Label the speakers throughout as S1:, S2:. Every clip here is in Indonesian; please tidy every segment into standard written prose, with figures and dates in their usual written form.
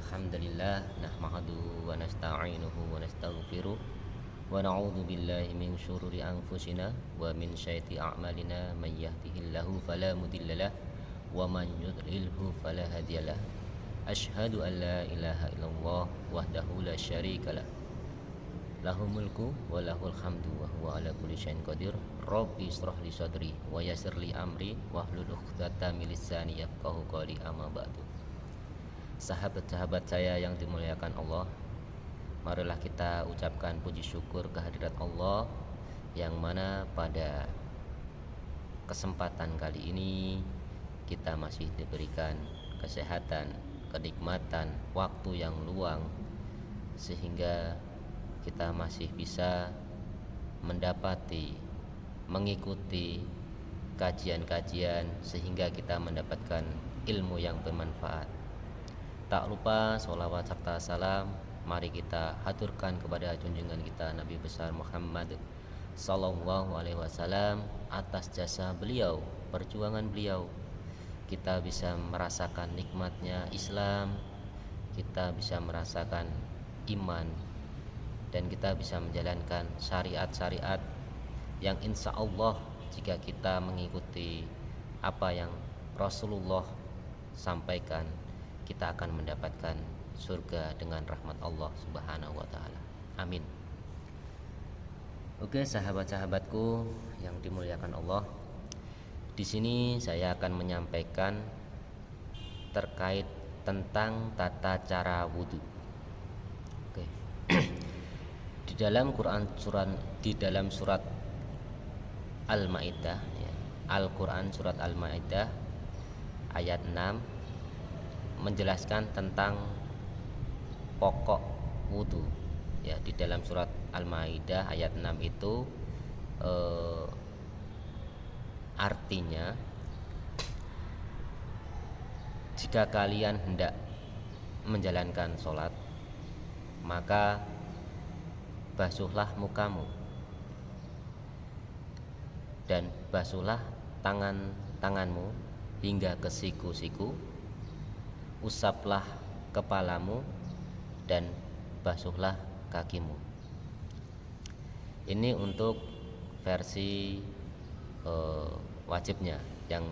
S1: Alhamdulillah nahmaduhu wa nasta'inuhu wa nastaghfiruh wa na'udzu billahi min syururi anfusina wa min sayyiati a'malina may yahdihillahu fala mudhillalah wa man yudlilhu fala hadiyalah. Asyhadu an la ilaha illallah wahdahu la syarikalah. Lahul mulku wa lahul hamdu wa huwa ala kulli syai'in qadir. Rabbi ishrah li sadri wa yassir li amri wahlul 'uqdatam min lisani yafqahu qawli amma ba'du. Sahabat-sahabat saya yang dimuliakan Allah, marilah kita ucapkan puji syukur kehadirat Allah yang mana pada kesempatan kali ini kita masih diberikan kesehatan, kenikmatan, waktu yang luang sehingga kita masih bisa mengikuti kajian-kajian sehingga kita mendapatkan ilmu yang bermanfaat. Tak lupa sholawat serta salam mari kita haturkan kepada junjungan kita Nabi besar Muhammad sallallahu alaihi wasallam. Atas jasa beliau, perjuangan beliau, kita bisa merasakan nikmatnya Islam, kita bisa merasakan iman, dan kita bisa menjalankan syariat-syariat yang insya Allah jika kita mengikuti apa yang Rasulullah sampaikan, kita akan mendapatkan surga dengan rahmat Allah Subhanahu wa taala. Amin. Oke, sahabat-sahabatku yang dimuliakan Allah. Di sini saya akan menyampaikan terkait tentang tata cara wudhu. Oke. Di dalam surat Al-Maidah, ya, Al-Qur'an surat Al-Maidah ayat 6 menjelaskan tentang pokok wudhu. Ya, di dalam surat Al-Maidah ayat 6 itu artinya jika kalian hendak menjalankan sholat, maka basuhlah mukamu dan basuhlah tanganmu hingga ke siku-siku, usaplah kepalamu dan basuhlah kakimu. Ini untuk versi wajibnya yang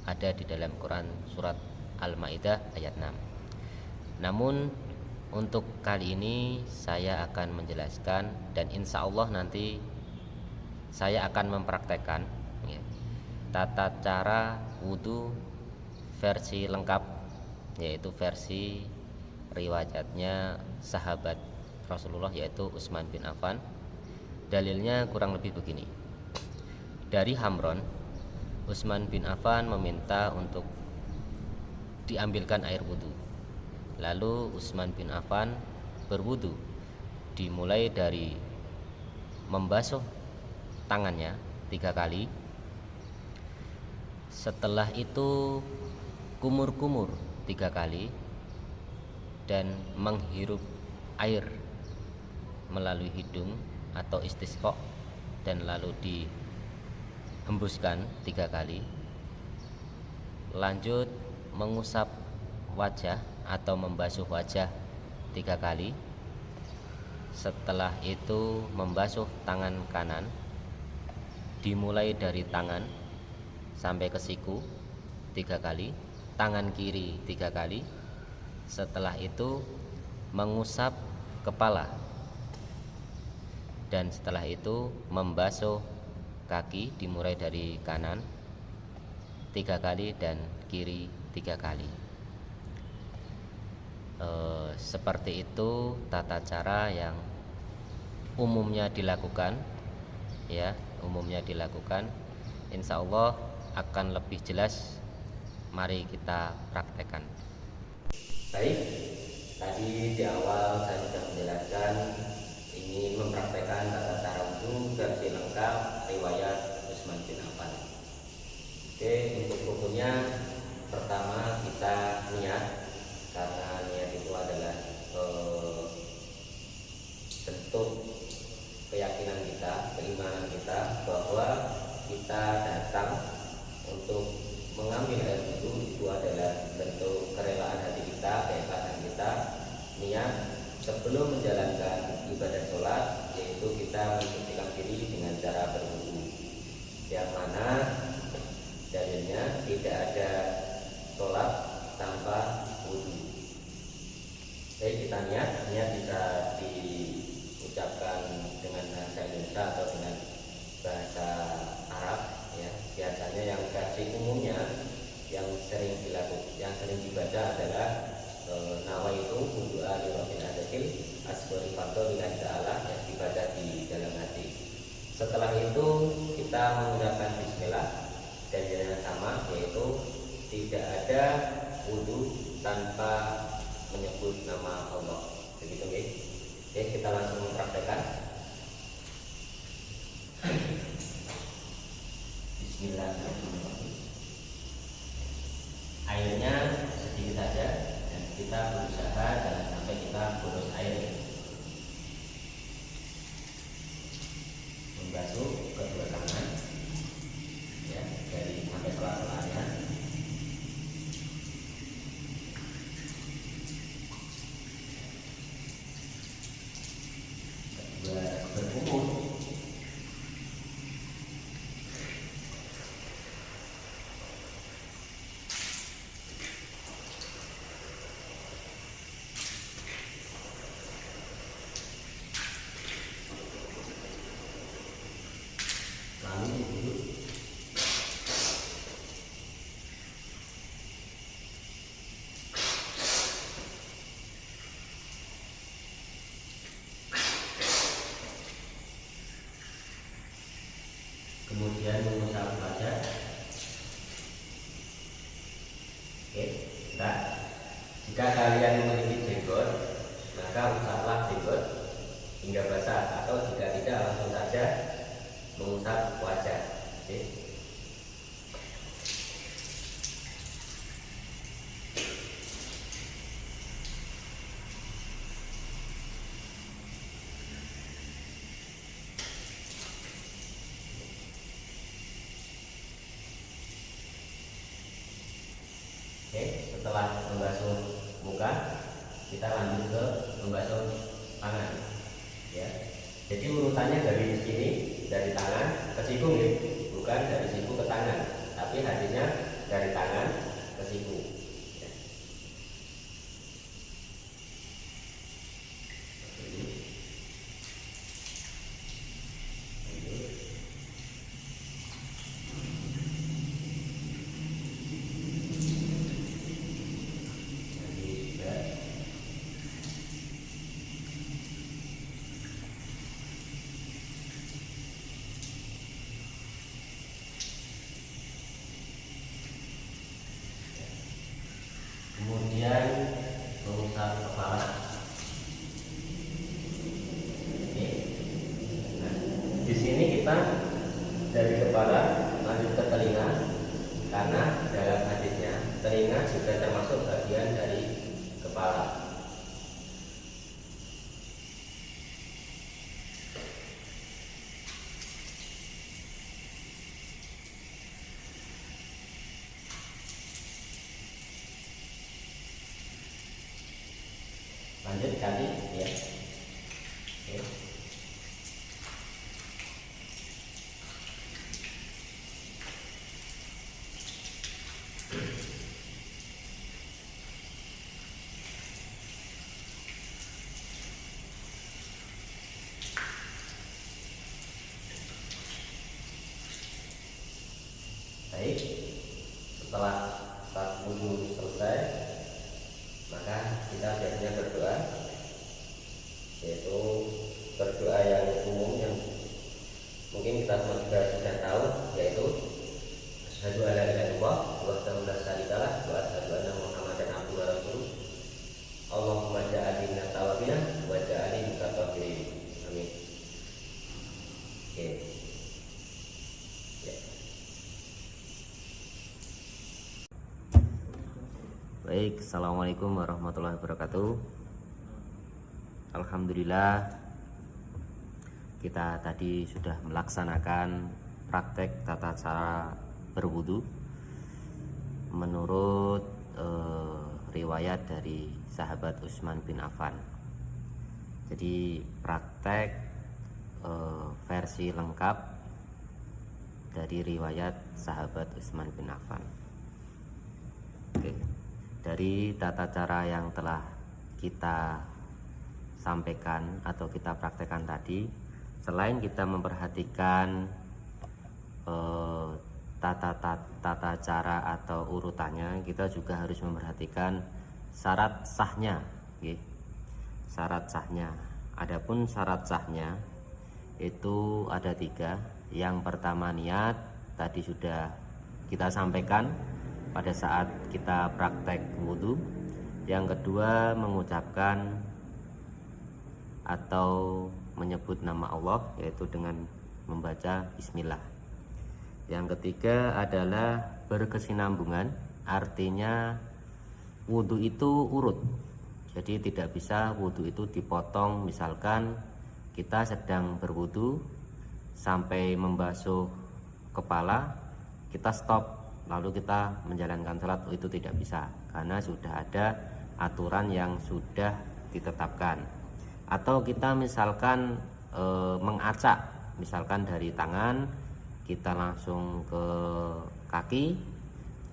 S1: ada di dalam Quran surat Al-Maidah ayat 6. Namun untuk kali ini saya akan menjelaskan dan insya Allah nanti saya akan mempraktekkan, ya, tata cara wudhu versi lengkap, yaitu versi riwayatnya sahabat Rasulullah yaitu Utsman bin Affan. Dalilnya kurang lebih begini. Dari Hamron, Utsman bin Affan meminta untuk diambilkan air wudhu. Lalu Utsman bin Affan berwudhu, dimulai dari membasuh tangannya 3 kali. Setelah itu kumur-kumur 3 kali dan menghirup air melalui hidung atau istisqa, dan lalu dihembuskan 3 kali. Lanjut mengusap wajah atau membasuh wajah 3 kali. Setelah itu membasuh tangan kanan, dimulai dari tangan sampai ke siku 3 kali, tangan kiri 3 kali. Setelah itu mengusap kepala, dan setelah itu membasuh kaki, dimulai dari kanan 3 kali dan kiri 3 kali. Seperti itu tata cara yang umumnya dilakukan, ya, insya Allah akan lebih jelas. Mari kita praktekkan. Baik, tadi di awal saya sudah menjelaskan ingin mempraktekkan tata cara wudhu versi lengkap riwayat Utsman bin Affan. Oke, untuk wudhunya pertama kita niat, karena niat itu adalah bentuk keyakinan kita, keimanan kita bahwa kita datang untuk mengambil air wudhu. Itu adalah bentuk kerelaan hati kita, keikhlasan kita sebelum menjalankan ibadah sholat, yaitu kita mensucikan diri dengan cara berwudu, yang mana dalilnya tidak ada sholat tanpa wudu. Baik, kita niat bisa diucapkan dengan bahasa Indonesia atau dengan bahasa Arab ya. Biasanya yang versi umumnya yang sering dibaca adalah nawaitu wudu'a li rabbil adatil asbari fardhu lillahi ta'ala, yang dibaca di dalam hati. Setelah itu kita menggunakan bismillah, dan yang sama, yaitu tidak ada wudu tanpa menyebut nama Allah. Begitu, guys. Oke, kita langsung mempraktekkan. Bismillahirrahmanirrahim. Airnya sedikit saja, dan kita berusaha jangan sampai kita boros air. Membasuh kedua tangan ya, dari sampai sela-selanya. Berkumur. Lalu duduk. Kemudian mengusap wajah. Oke, nah, jika kalian memiliki jenggot, maka usaplah jenggot hingga basah, atau jika tidak langsung saja mengusap wajah. Oke. Oke, setelah membasuh muka, kita lanjut ke membasuh tangan. Ya, jadi urutannya dari sini, dari tangan ke siku, ya. Bukan dari siku ke tangan, tapi hadisnya dari tangan ke siku. Ya. Kemudian mengusap kepala. Oke. Nah, di sini kita dari kepala lanjut ke telinga, karena dalam hadisnya telinga juga termasuk bagian dari kepala. Lanjut kali ya. Oke. Baik, setelah wudu selesai, maka kita biasanya berdoa, yaitu berdoa yang umum yang mungkin kita semua juga sudah tahu, yaitu asyhadu alla ilaha illallah wahdahu la syarikalah wa asyhadu anna muhammadan abduhu wa rasuluh. Allahumma ja'alni minat tawabin wa ja'alni minat mutatahhirin. Amin. Oke. Ya. Baik, assalamualaikum warahmatullahi wabarakatuh. Alhamdulillah, kita tadi sudah melaksanakan praktek tata cara berwudu menurut riwayat dari sahabat Utsman bin Affan. Jadi praktek versi lengkap dari riwayat sahabat Utsman bin Affan. Oke, dari tata cara yang telah kita sampaikan atau kita praktekkan tadi, selain kita memperhatikan tata cara atau urutannya, kita juga harus memperhatikan syarat sahnya. Syarat sahnya. Adapun syarat sahnya itu ada 3. Yang pertama niat, tadi sudah kita sampaikan pada saat kita praktek wudhu. Yang kedua mengucapkan atau menyebut nama Allah, yaitu dengan membaca bismillah. Yang ketiga adalah berkesinambungan, artinya wudhu itu urut. Jadi tidak bisa wudhu itu dipotong. Misalkan kita sedang berwudhu sampai membasuh kepala, kita stop lalu kita menjalankan sholat, itu tidak bisa, karena sudah ada aturan yang sudah ditetapkan. Atau kita misalkan mengacak, misalkan dari tangan kita langsung ke kaki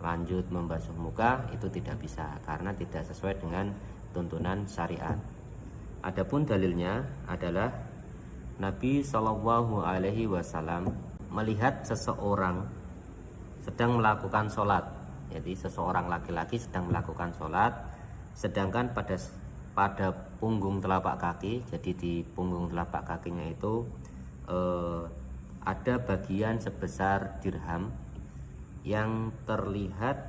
S1: lanjut membasuh muka, itu tidak bisa karena tidak sesuai dengan tuntunan syariat. Adapun dalilnya adalah Nabi Shallallahu Alaihi Wasallam melihat seseorang sedang melakukan sholat. Jadi seseorang laki-laki sedang melakukan sholat, sedangkan pada punggung telapak kaki, jadi di punggung telapak kakinya itu ada bagian sebesar dirham yang terlihat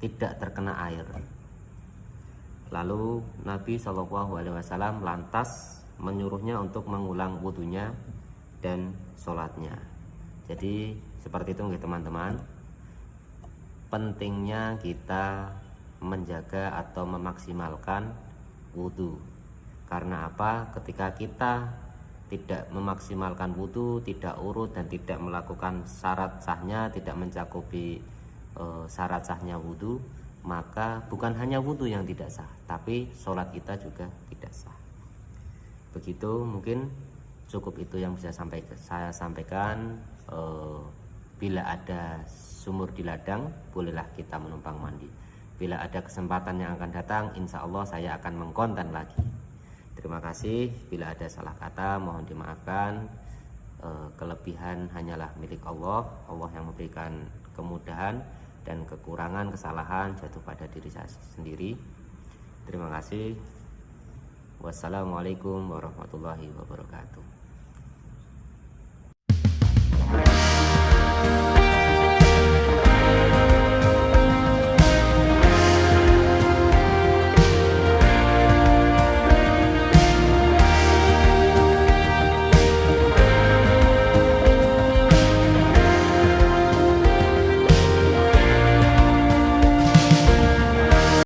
S1: tidak terkena air. Lalu Nabi Shallallahu Alaihi Wasallam lantas menyuruhnya untuk mengulang wudhunya dan sholatnya. Jadi seperti itu teman-teman. Pentingnya kita menjaga atau memaksimalkan wudhu. Karena apa? Ketika kita tidak memaksimalkan wudhu, tidak urut dan tidak melakukan syarat sahnya, tidak mencakupi syarat sahnya wudhu, maka bukan hanya wudhu yang tidak sah, tapi sholat kita juga tidak sah. Begitu, mungkin cukup itu yang bisa saya sampaikan. Bila ada sumur di ladang, bolehlah kita menumpang mandi. Bila ada kesempatan yang akan datang, insya Allah saya akan mengkonten lagi. Terima kasih. Bila ada salah kata mohon dimaafkan. Kelebihan hanyalah milik Allah. Allah yang memberikan kemudahan, dan kekurangan, kesalahan jatuh pada diri saya sendiri. Terima kasih. Wassalamualaikum warahmatullahi wabarakatuh.